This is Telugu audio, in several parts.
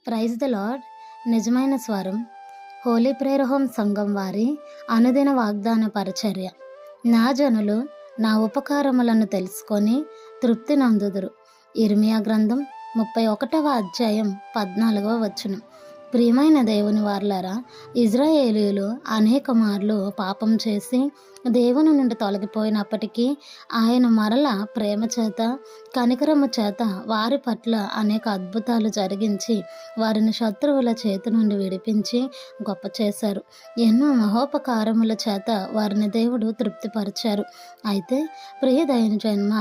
Praise the lord. నిజమైన స్వరం హోలీ ప్రేయర్ హోమ్ సంఘం వారి అనుదిన వాగ్దాన పరిచర్య. నా జనులు నా ఉపకారములను తెలుసుకొని తృప్తి నందుదురు. ఇర్మియా గ్రంథం 31వ అధ్యాయం 14వ వచనం. ప్రియమైన దేవుని వారలారా, ఇజ్రాయేలీయులు అనేక మార్లు పాపం చేసి దేవుని నుండి తొలగిపోయినప్పటికీ ఆయన మరల ప్రేమ చేత కనికరము చేత వారి పట్ల అనేక అద్భుతాలు జరిగించి వారిని శత్రువుల చేతి నుండి విడిపించి గొప్ప చేశారు. ఎన్నో మహోపకారముల చేత వారిని దేవుడు తృప్తిపరిచారు. అయితే ప్రియదైన జన్మ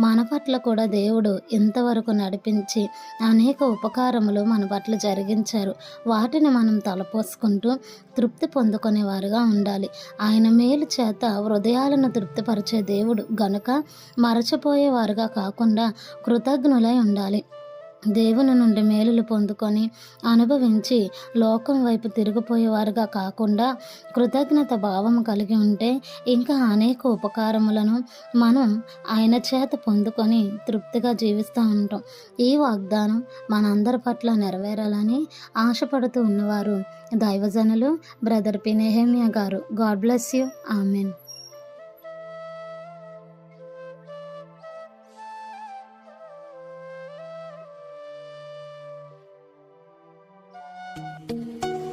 మన పట్ల కూడా దేవుడు ఇంతవరకు నడిపించి అనేక ఉపకారములు మన పట్ల జరిగించారు. వాటిని మనం తలపోసుకుంటూ తృప్తి పొందుకునేవారుగా ఉండాలి. ఆయన మేలు చేత హృదయాలను తృప్తిపరిచే దేవుడు గనుక మరచిపోయేవారుగా కాకుండా కృతజ్ఞులై ఉండాలి. దేవుని నుండి మేలులు పొందుకొని అనుభవించి లోకం వైపు తిరిగిపోయేవారుగా కాకుండా కృతజ్ఞత భావం కలిగి ఉంటే ఇంకా అనేక ఉపకారములను మనం ఆయన చేత పొందుకొని తృప్తిగా జీవిస్తూ ఉంటాం. ఈ వాగ్దానం మనందరి పట్ల నెరవేరాలని ఆశపడుతూ ఉన్నవారు దైవజనులు బ్రదర్ పి. నెహెమియా గారు. God bless you. Amen.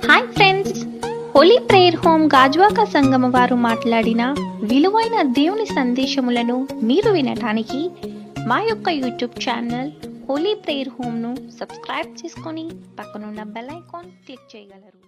Hi friends, Holi prayer home Gajuwaka సంగమ వారు మాట్లాడిన విలువైన దేవుని సందేశములను మీరు వినటానికి మా యొక్క యూట్యూబ్ ఛానల్ హోలీ ప్రేయర్ హోమ్ను సబ్స్క్రైబ్ చేసుకొని పక్కనున్న బెల్ ఐకాన్ క్లిక్ చేయగలరు.